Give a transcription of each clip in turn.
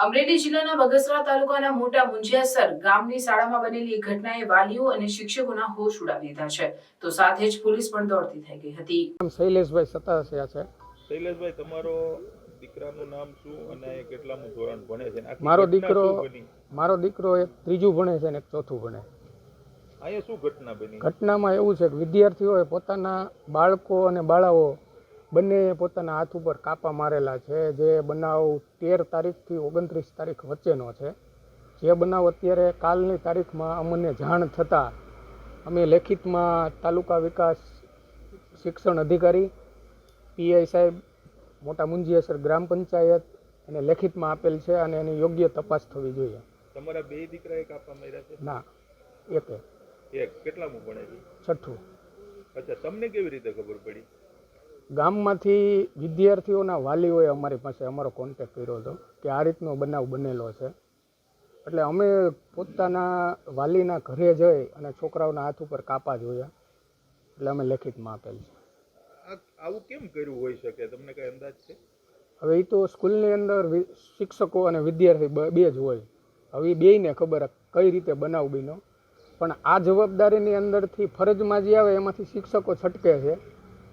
અમરેલી જિલ્લાના બગસરા તાલુકાના મોટા મુંજિયાસર ગામની શાળામાં બનેલી ઘટનાએ વાલીઓ અને શિક્ષકોના હોશ ઉડાવી દીધા છે, તો સાથે જ પોલીસ પણ દોડતી થઈ ગઈ હતી. શૈલેષભાઈ સતાસિયા છે. શૈલેષભાઈ, તમારો દીકરાનું નામ શું અને કેટલામું ધોરણ ભણે છે? મારો દીકરો એક ત્રીજું ભણે છે અને એક ચોથું ભણે. અહીંયા શું ઘટના બની? ઘટનામાં એવું છે કે વિદ્યાર્થીઓએ પોતાના બાળકો અને બાળાઓ બંને પોતાના હાથ ઉપર કાપા મારેલા છે. જે બનાવ 13 તારીખથી 29 તારીખ વચ્ચેનો છે. જે બનાવ અત્યારે કાલની તારીખમાં અમને જાણ થતાં અમે લેખિતમાં તાલુકા વિકાસ શિક્ષણ અધિકારી, પીઆઈ સાહેબ, મોટા મુંજિયાસર ગ્રામ પંચાયત અને લેખિતમાં આપેલ છે અને એની યોગ્ય તપાસ થવી જોઈએ. તમારા બે દીકરાએ કાપા માર્યા છે? ના, એક. કેટલામું ભણે છે? છઠ્ઠું. અચ્છા, તમને કેવી રીતે ખબર પડી? ગામમાંથી વિદ્યાર્થીઓના વાલીઓએ અમારી પાસે અમારો કોન્ટેક્ટ કર્યો હતો કે આ રીતનો બનાવ બનેલો છે. એટલે અમે પોતાના વાલીના ઘરે જઈ અને છોકરાઓના હાથ ઉપર કાપા જોયા, એટલે અમે લેખિતમાં આપેલ છે. આવું કેમ કર્યું હોઈ શકે, તમને કઈ અંદાજ છે? હવે એ તો સ્કૂલની અંદર શિક્ષકો અને વિદ્યાર્થી બે જ હોય. હવે એ બેયને ખબર કઈ રીતે બનાવ બન્યો, પણ આ જવાબદારીની અંદરથી ફરજમાં જે આવે એમાંથી શિક્ષકો છટકે છે.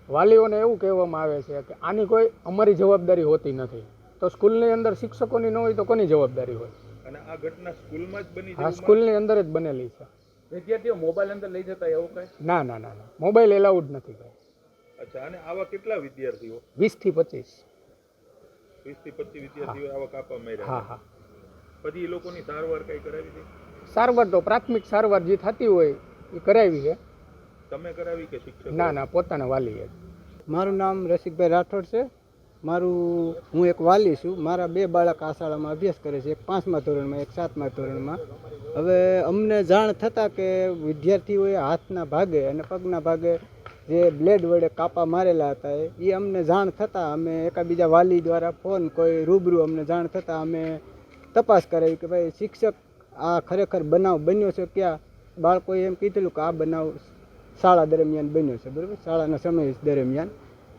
વાલીઓને એવું કહેવામાં આવે છે કે આની કોઈ અમારી જવાબદારી હોતી નથી. તો સ્કૂલની અંદર શિક્ષકોની ન હોય તો કોની જવાબદારી હોય? અને આ ઘટના સ્કૂલમાં જ બની? હા, સ્કૂલની અંદર જ બનેલી છે. વિદ્યાર્થીઓ મોબાઈલ અંદર લઈ જતા એવું કઈ? ના, મોબાઈલ એલાઉડ નથી કઈ. અચ્છા, અને આવા કેટલા વિદ્યાર્થીઓ? 20 થી 25. 20 થી 25 વિદ્યાર્થીઓ આવા કાપા માર્યા? હા. પછી એ લોકોની સારવાર કઈ કરાવી હતી? સારવાર તો પ્રાથમિક સારવાર જે થતી હોય એ કરાવી છે. તમે કરાવી કે શિક્ષક? ના, પોતાના વાલીએ. મારું નામ રસિકભાઈ રાઠોડ છે. હું એક વાલી છું. મારા બે બાળક આ શાળામાં અભ્યાસ કરે છે, એક 5મા ધોરણમાં, એક 7મા ધોરણમાં. હવે અમને જાણ થતાં કે વિદ્યાર્થીઓએ હાથના ભાગે અને પગના ભાગે જે બ્લેડ વડે કાપા મારેલા હતા એ અમને જાણ થતાં અમે એકાબીજા વાલી દ્વારા ફોન કોઈ રૂબરૂ અમને જાણ થતાં અમે તપાસ કરાવી કે ભાઈ શિક્ષક આ ખરેખર બનાવ બન્યો છે ક્યાં. બાળકોએ એમ કીધેલું કે આ બનાવ શાળા દરમિયાન બન્યો છે, બરાબર, શાળાના સમય દરમિયાન.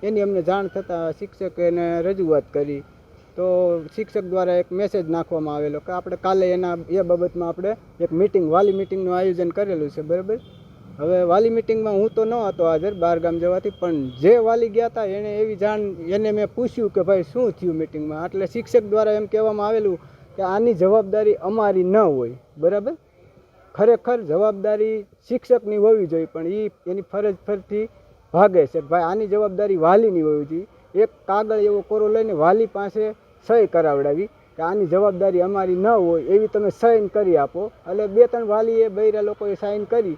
એની અમને જાણ થતાં શિક્ષકે એને રજૂઆત કરી. તો શિક્ષક દ્વારા એક મેસેજ નાખવામાં આવેલો કે આપણે કાલે એ બાબતમાં આપણે એક વાલી મિટિંગનું આયોજન કરેલું છે, બરાબર. હવે વાલી મિટિંગમાં હું તો ન હતો હાજર, બહાર ગામ જવાથી, પણ જે વાલી ગયા હતા એણે એવી જાણ, એને મેં પૂછ્યું કે ભાઈ શું થયું મિટિંગમાં. એટલે શિક્ષક દ્વારા એમ કહેવામાં આવેલું કે આની જવાબદારી અમારી ન હોય, બરાબર. ખરેખર જવાબદારી શિક્ષકની હોવી જોઈએ, પણ એની ફરજથી ભાગે છે. ભાઈ આની જવાબદારી વાલીની હોવી જોઈએ. એક કાગળ એવો કોરો લઈને વાલી પાસે સહી કરાવડાવી કે આની જવાબદારી અમારી ન હોય એવી તમે સાઇન કરી આપો. એટલે 2-3 વાલીએ બૈરા લોકોએ સાઇન કરી.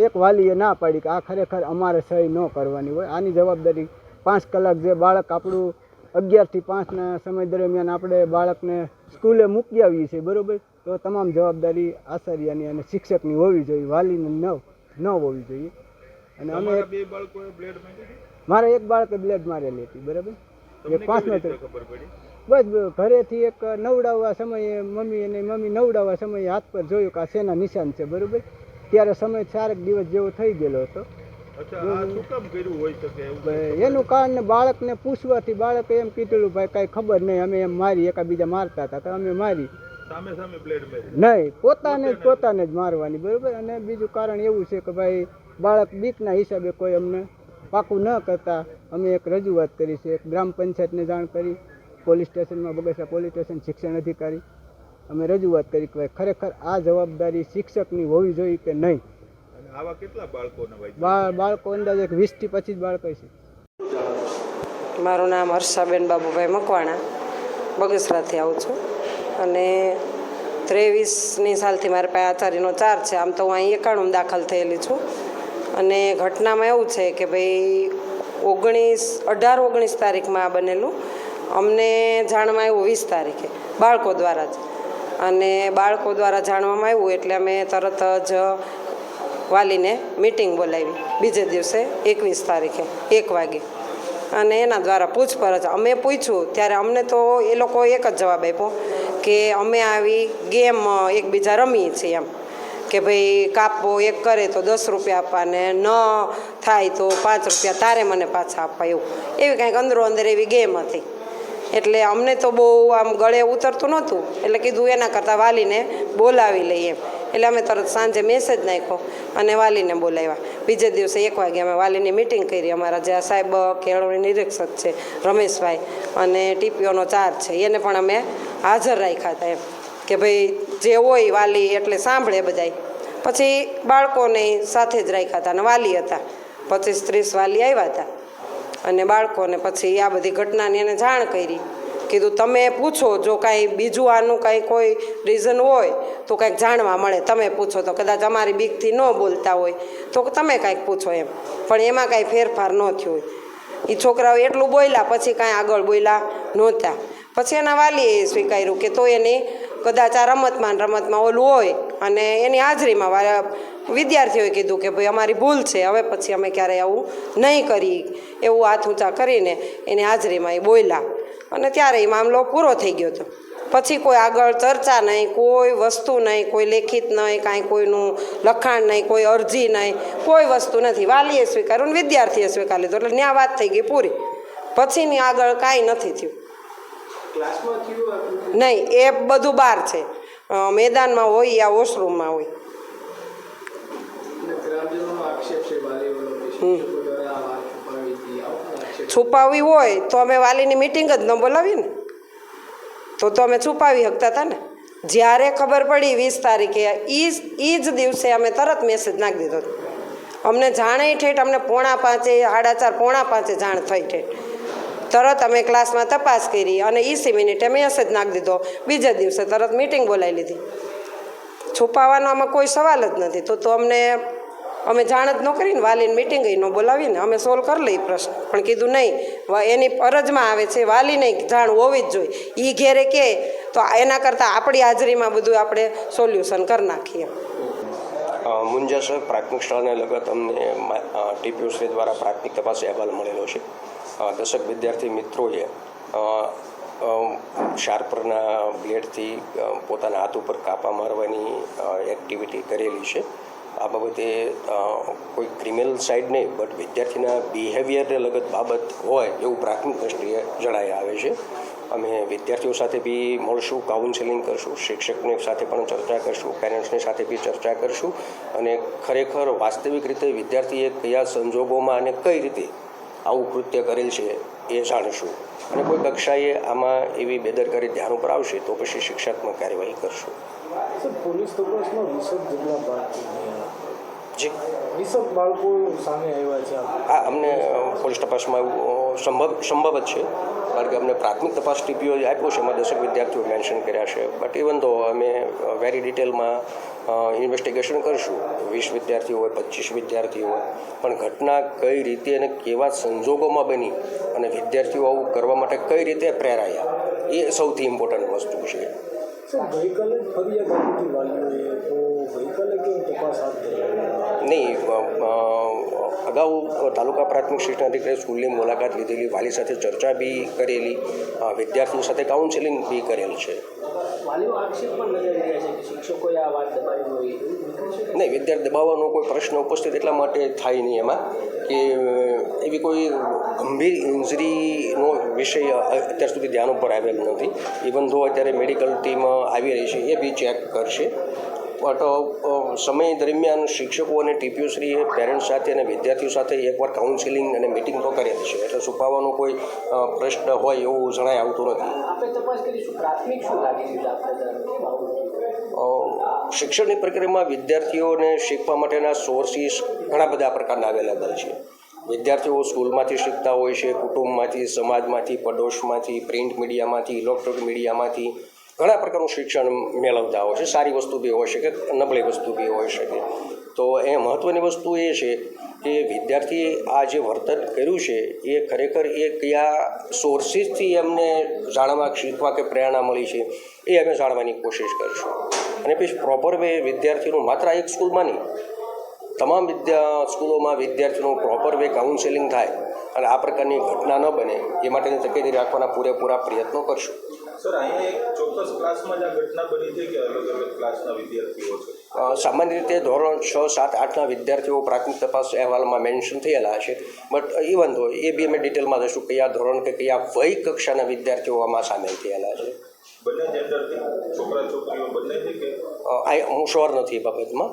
એક વાલીએ ના પાડી કે આ ખરેખર અમારે સહી ન કરવાની હોય. આની જવાબદારી 5 કલાક જે બાળક આપણું 11 થી 5ના સમય દરમિયાન આપણે બાળકને સ્કૂલે મૂકી આવીએ છીએ, બરાબર. તો તમામ જવાબદારી આચાર્યની અને શિક્ષકની હોવી જોઈએ, વાલીની ન હોવી જોઈએ. અને અમે મારા એક બાળકે બ્લેડ મારેલી હતી, બરાબર. એક 5મા બસ ઘરેથી એક નવડાવવા સમયે મમ્મી નવડાવવા સમયે હાથ પર જોયું કે આ શેના નિશાન છે, બરાબર. ત્યારે સમય 4 દિવસ જેવો થઈ ગયેલો હતો. એનું કારણ બાળકને પૂછવાથી બાળકે એમ કીધેલું ભાઈ કાંઈ ખબર નહીં, અમે એમ મારી, એકાબીજા મારતા હતા તો અમે મારી. નહીં, પોતાને જ મારવાની, બરાબર. અને બીજું કારણ એવું છે કે ભાઈ બાળક બીકના હિસાબે કોઈ અમને પાકું ન કરતા અમે એક રજૂઆત કરી છે, એક ગ્રામ પંચાયતને જાણ કરી, પોલીસ સ્ટેશનમાં, બગસરા પોલીસ સ્ટેશન શિક્ષણ અધિકારી અમે રજૂઆત કરી કે ભાઈ ખરેખર આ જવાબદારી શિક્ષકની હોવી જોઈએ કે નહીં. આવા કેટલા બાળકો અંદાજે 20 થી 25 બાળકો છે. મારું નામ હર્ષાબેન બાબુભાઈ મકવાણા, બગસરાથી આવું છું. અને 23મી સાલથી મારે પાસે આચાર્યનો ચાર્જ છે. આમ તો હું અહીં 91 દાખલ થયેલી છું. અને ઘટનામાં એવું છે કે ભાઈ 18-19 તારીખમાં આ બનેલું. અમને જાણમાં આવ્યું 20 તારીખે બાળકો દ્વારા જ. અને બાળકો દ્વારા જાણવામાં આવ્યું એટલે અમે તરત જ વાલીને મિટિંગ બોલાવી બીજે દિવસે 21 તારીખે 1 વાગે. અને એના દ્વારા પૂછપરછ અમે પૂછ્યું ત્યારે અમને તો એ લોકો એક જ જવાબ આપ્યો કે અમે આવી ગેમ એકબીજા રમીએ છીએ એમ. કે ભાઈ કાપવો એક કરે તો 10 રૂપિયા આપવા ને ન થાય તો 5 રૂપિયા તારે મને પાછા આપવા, એવું એવી કાંઈક અંદરો અંદર એવી ગેમ હતી. એટલે અમને તો બહુ આમ ગળે ઉતરતું નહોતું, એટલે કીધું એના કરતાં વાલીને બોલાવી લઈએ એમ. એટલે અમે તરત સાંજે મેસેજ નાખ્યો અને વાલીને બોલાવ્યા. બીજે દિવસે 1 વાગે અમે વાલીની મિટિંગ કરી. અમારા જે આ સાહેબ કેળવણી નિરીક્ષક છે રમેશભાઈ અને ટીપીઓનો ચાર્જ છે એને પણ અમે હાજર રાખ્યા હતા એમ કે ભાઈ જે હોય વાલી એટલે સાંભળે બધાય. પછી બાળકોને સાથે જ રાખ્યા હતા અને વાલી હતા, 25-30 વાલી આવ્યા હતા અને બાળકોને પછી આ બધી ઘટનાની એને જાણ કરી. કીધું તમે પૂછો, જો કાંઈ બીજું આનું કાંઈ કોઈ રીઝન હોય તો કાંઈક જાણવા મળે, તમે પૂછો તો કદાચ અમારી બીકથી ન બોલતા હોય તો તમે કાંઈક પૂછો એમ. પણ એમાં કાંઈ ફેરફાર ન થયો હોય. એ છોકરાઓ એટલું બોલ્યા, પછી કાંઈ આગળ બોલ્યા નહોતા. પછી એના વાલીએ સ્વીકાર્યું કે તો એની કદાચ આ રમતમાં ઓલું હોય અને એની હાજરીમાં વિદ્યાર્થીઓએ કીધું કે ભાઈ અમારી ભૂલ છે, હવે પછી અમે ક્યારેય આવું નહીં કરી, એવું હાથ ઊંચા કરીને એની હાજરીમાં એ બોલ્યા અને ત્યારે એ મામલો પૂરો થઈ ગયો હતો. પછી કોઈ આગળ ચર્ચા નહીં, કોઈ વસ્તુ નહીં, કોઈ લેખિત નહીં, કાંઈ કોઈનું લખાણ નહીં, કોઈ અરજી નહીં, કોઈ વસ્તુ નથી. વાલીએ સ્વીકાર્યું ને વિદ્યાર્થીએ સ્વીકાર લીધો એટલે ત્યાં વાત થઈ ગઈ પૂરી. પછીની આગળ કાંઈ નથી થયું. નહીં, એ બધું બહાર છે, મેદાનમાં હોય યા વોશરૂમમાં હોય. છુપાવી હોય તો અમે વાલીની મિટિંગ જ ન બોલાવીએ ને, તો અમે છુપાવી શકતા હતા ને. જ્યારે ખબર પડી 20 તારીખે એ જ દિવસે અમે તરત મેસેજ નાખી દીધો. અમને જાણે ઠેઠ અમને 4:45, 4:30, 4:45 જાણ થઈ ઠેઠ. તરત અમે ક્લાસમાં તપાસ કરી અને 20 મિનિટે મેસેજ નાખી દીધો. બીજા દિવસે તરત મિટિંગ બોલાવી લીધી. છુપાવવાનો આમાં કોઈ સવાલ જ નથી. તો અમે જાણ જ ન કરીને વાલીની મિટિંગ ન બોલાવીને અમે સોલ્વ કરી લઈએ પ્રશ્ન. પણ કીધું નહીં, એની ફરજમાં આવે છે વાલીને જાણ હોવી જ જોઈએ. એ ઘેરે કહે તો એના કરતાં આપણી હાજરીમાં બધું આપણે સોલ્યુશન કરી નાખીએ. મુંજાસર પ્રાથમિક શાળાને લગત અમને ટીપીઓશ્રી દ્વારા પ્રાથમિક તપાસ અહેવાલ મળેલો છે. 10 વિદ્યાર્થી મિત્રોએ શાર્પરના બ્લેડથી પોતાના હાથ ઉપર કાપા મારવાની એક્ટિવિટી કરેલી છે. આ બાબતે કોઈ ક્રિમિનલ સાઇડ નહીં, બટ વિદ્યાર્થીના બિહેવિયરને લગત બાબત હોય એવું પ્રાથમિક દ્રષ્ટિએ જણાઈ આવે છે. અમે વિદ્યાર્થીઓ સાથે બી મળશું, કાઉન્સેલિંગ કરશું, શિક્ષકની સાથે પણ ચર્ચા કરશું, પેરેન્ટ્સની સાથે બી ચર્ચા કરશું અને ખરેખર વાસ્તવિક રીતે વિદ્યાર્થીએ કયા સંજોગોમાં અને કઈ રીતે આવું કૃત્ય કરેલ છે એ જાણીશું. અને કોઈ કક્ષાએ આમાં એવી બેદરકારી ધ્યાન ઉપર આવશે તો પછી શિક્ષાત્મક કાર્યવાહી કરશું. પોલીસ તપાસમાં 20 જેટલા બાળકો સામે આવ્યા છે. હા, અમને પોલીસ તપાસમાં એવું સંભવ જ છે, કારણ કે અમને પ્રાથમિક તપાસ ટીપીઓ આપ્યો છે, એમાં 10 વિદ્યાર્થીઓ મેન્શન કર્યા છે. બટ ઇવન તો અમે વેરી ડિટેલમાં ઇન્વેસ્ટિગેશન કરશું. 20 વિદ્યાર્થીઓ હોય, 25 વિદ્યાર્થીઓ હોય, પણ ઘટના કઈ રીતે અને કેવા સંજોગોમાં બની અને વિદ્યાર્થીઓ આવું કરવા માટે કઈ રીતે પ્રેરાયા એ સૌથી ઇમ્પોર્ટન્ટ વસ્તુ છે. ગઈકાલે ફરિયાદ આપી વાલીઓએ, તો ગઈકાલે કેમ તપાસ હાથ ધરી? નહીં, અગાઉ તાલુકા પ્રાથમિક શિક્ષણ અધિકારી સ્કૂલની મુલાકાત લીધેલી, વાલી સાથે ચર્ચા બી કરેલી, વિદ્યાર્થીઓ સાથે કાઉન્સેલિંગ બી કરેલ છે. વાલીઓ આક્ષેપ પણ લગાવી રહ્યા છે કે શિક્ષકોએ આ વાત દબાવી હોય. નહીં, વિદ્યાર્થી દબાવવાનો કોઈ પ્રશ્ન ઉપસ્થિત એટલા માટે થાય નહીં એમાં કે એવી કોઈ ગંભીર ઇન્જરીનો વિષય અત્યાર સુધી ધ્યાન ઉપર આવેલ નથી. ઇવન ધો અત્યારે મેડિકલ ટીમ આવી રહી છે, એ બી ચેક કરશે. બટ સમય દરમિયાન શિક્ષકો અને ટીપીઓશ્રીએ પેરેન્ટ્સ સાથે અને વિદ્યાર્થીઓ સાથે એકવાર કાઉન્સેલિંગ અને મિટિંગ તો કરેલ છે, એટલે છુપાવવાનો કોઈ પ્રશ્ન હોય એવું જણાય આવતું નથી. આપણે તપાસ કરીશું. પ્રાથમિક શું લાગી રહ્યું છે? શિક્ષણની પ્રક્રિયામાં વિદ્યાર્થીઓને શીખવા માટેના સોર્સિસ ઘણા બધા પ્રકારના અવેલેબલ છે. વિદ્યાર્થીઓ સ્કૂલમાંથી શીખતા હોય છે, કુટુંબમાંથી, સમાજમાંથી, પડોશમાંથી, પ્રિન્ટ મીડિયામાંથી, ઇલેક્ટ્રોનિક મીડિયામાંથી ઘણા પ્રકારનું શિક્ષણ મેળવતા હોય છે. સારી વસ્તુ બી હોઈ શકે, નબળી વસ્તુ બી હોઈ શકે. તો એ મહત્ત્વની વસ્તુ એ છે કે વિદ્યાર્થીએ આ જે વર્તન કર્યું છે એ ખરેખર એ કયા સોર્સિસથી એમને જાણવા, શીખવા કે પ્રેરણા મળી છે એ અમે જાણવાની કોશિશ કરીશું. અને પછી પ્રોપર વે વિદ્યાર્થીનું માત્ર એક સ્કૂલમાં નહીં, તમામ સ્કૂલોમાં વિદ્યાર્થીનું પ્રોપર વે કાઉન્સેલિંગ થાય અને આ પ્રકારની ઘટના ન બને એ માટેની તકેદારી રાખવાના પૂરેપૂરા પ્રયત્નો કરશું. સર અહીંયા એક ચોક્કસ ક્લાસમાં જ આ ઘટના બની છે કે અલગ અલગ ક્લાસના વિદ્યાર્થીઓ છે? સામાન્ય રીતે ધોરણ 6, 7, 8ના વિદ્યાર્થીઓ પ્રાથમિક તપાસ અહેવાલમાં મેન્શન થયેલા છે, બટ ઇવન તો એ બી અમે ડિટેલમાં જશું કયા ધોરણ કે કયા વય કક્ષાના વિદ્યાર્થીઓ આમાં સામેલ થયેલા છે. બંને જેન્ડરથી છોકરા છોકરીઓ બંને છે કે? હું શ્યોર નથી એ બાબતમાં.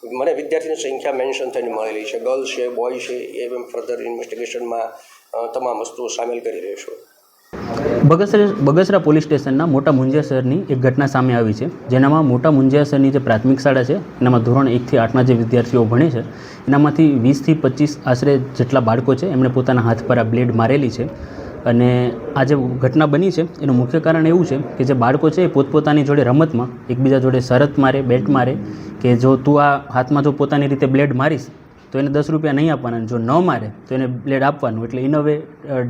મને વિદ્યાર્થીની સંખ્યા મેન્શન થઈને મળેલી છે, ગર્લ્સ છે, બોય છે, એ ફર્ધર ઇન્વેસ્ટિગેશનમાં તમામ વસ્તુઓ સામેલ કરી રહીશું. બગસરા પોલીસ સ્ટેશનના મોટા મુંજિયાસરની એક ઘટના સામે આવી છે, જેનામાં મોટા મુંજિયાસરની જે પ્રાથમિક શાળા છે એનામાં ધોરણ 1 થી 8ના જે વિદ્યાર્થીઓ ભણે છે એનામાંથી 20 થી 25 આશરે જેટલા બાળકો છે એમણે પોતાના હાથ પર આ બ્લેડ મારેલી છે. અને આ જે ઘટના બની છે એનું મુખ્ય કારણ એવું છે કે જે બાળકો છે એ પોતપોતાની જોડે રમતમાં એકબીજા જોડે શરત મારે, બેટ મારે કે જો તું આ હાથમાં જો પોતાની રીતે બ્લેડ મારીશ તો એને 10 રૂપિયા નહીં આપવાના, જો ન મારે તો એને બ્લેડ આપવાનું. એટલે ઇન અ વે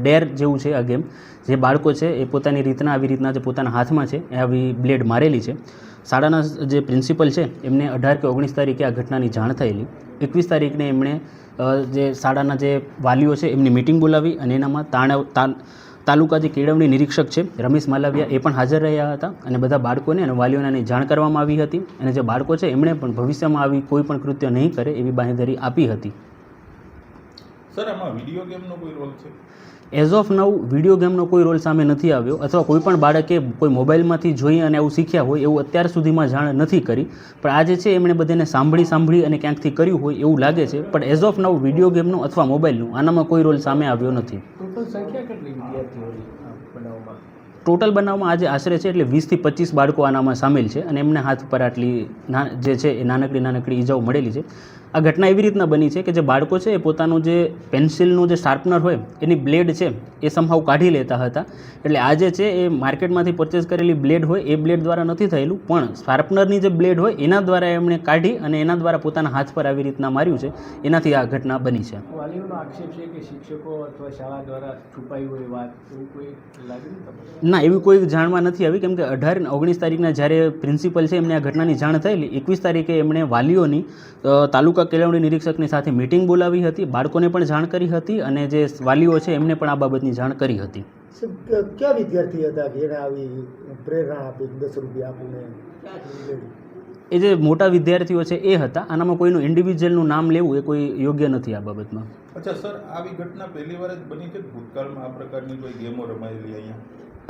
ડેર જેવું છે આ ગેમ. જે બાળકો છે એ પોતાની રીતના આવી રીતના જે પોતાના હાથમાં છે એ આવી બ્લેડ મારેલી છે. શાળાના જે પ્રિન્સિપલ છે એમને 18 કે 19 તારીખે આ ઘટનાની જાણ થયેલી. 21 તારીખને એમણે જે શાળાના જે વાલીઓ છે એમની મિટિંગ બોલાવી અને એનામાં તાલુકા જે કેળવણી નિરીક્ષક છે રમેશ માલવિયા એ પણ હાજર રહ્યા હતા અને બધા બાળકોને અને વાલીઓને જાણ કરવામાં આવી હતી. અને જે બાળકો છે એમણે પણ ભવિષ્યમાં આવી કોઈ પણ કૃત્ય નહીં કરે એવી બાંહેધરી આપી હતી. સર આમાં વિડીયો ગેમનો કોઈ રોલ છે? એઝ ઓફ નાઉ વિડીયો ગેમનો કોઈ રોલ સામે નથી આવ્યો, અથવા કોઈ પણ બાળકે કોઈ મોબાઈલમાંથી જોઈ અને આવું શીખ્યા હોય એવું અત્યાર સુધીમાં જાણ નથી કરી. પણ આ જે છે એમણે બધાને સાંભળી અને ક્યાંકથી કર્યું હોય એવું લાગે છે. પણ એઝ ઓફ નાઉ વિડીયો ગેમનો અથવા મોબાઈલનો આનામાં કોઈ રોલ સામે આવ્યો નથી. ટોટલ બનાવમાં આજે આશરે છે એટલે 20 થી 25 બાળકો આનામાં સામેલ છે અને એમને હાથ પર આટલી જે છે એ નાનકડી ઈજાઓ મળેલી છે. આ ઘટના એવી રીતના બની છે કે જે બાળકો છે એ પોતાનું જે પેન્સિલનું જે શાર્પનર હોય એની બ્લેડ છે એ સમહાવ કાઢી લેતા હતા. એટલે આ જે છે એ માર્કેટમાંથી પરચેસ કરેલી બ્લેડ હોય એ બ્લેડ દ્વારા નથી થયેલું, પણ શાર્પનરની જે બ્લેડ હોય એના દ્વારા એમણે કાઢી અને એના દ્વારા પોતાના હાથ પર આવી રીતના માર્યું છે. એનાથી આ ઘટના બની છે. વાલીઓનો આક્ષેપ છે કે શિક્ષકો અથવા શાળા દ્વારા છુપાઈ હોય વાત, એવું કોઈ લાગ્યું? ના, એવી કોઈ જાણમાં નથી આવી, કેમ કે 18 અને 19 તારીખના જ્યારે પ્રિન્સિપલ છે એમને આ ઘટનાની જાણ થયેલી. 21 તારીખે એમણે વાલીઓની તાલુકા કેળવણી નિરીક્ષકની સાથે મિટિંગ બોલાવી હતી, બાળકોને પણ જાણ કરી હતી અને જે વાલીઓ છે એમને પણ આ બાબતની જાણ કરી હતી. ક્યાં વિદ્યાર્થી હતા કે એને આવી પ્રેરણા આપી 10 રૂપિયા આપીને? એ જે મોટા વિદ્યાર્થીઓ છે એ હતા. આનામાં કોઈનું ઇન્ડિવિજ્યુઅલનું નામ લેવું એ કોઈ યોગ્ય નથી આ બાબતમાં. અચ્છા સર, આવી ઘટના પહેલી વાર જ બની છે? ભૂતકાળમાં આ પ્રકારની કોઈ ગેમો રમાયેલી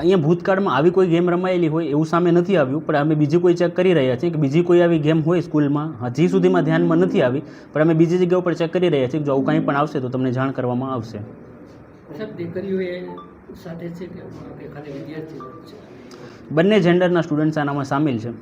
અહીંયા ભૂતકાળમાં આવી કોઈ ગેમ રમાયેલી હોય એવું સામે નથી આવ્યું, પણ અમે બીજી કોઈ ચેક કરી રહ્યા છીએ કે બીજી કોઈ આવી ગેમ હોય સ્કૂલમાં. હજી સુધીમાં ધ્યાનમાં નથી આવી, પણ અમે બીજી જગ્યાઓ પર ચેક કરી રહ્યા છીએ. જો આવું કંઈ પણ આવશે તો તમને જાણ કરવામાં આવશે. બંને જેન્ડરના સ્ટુડન્ટ્સ આનામાં સામેલ છે.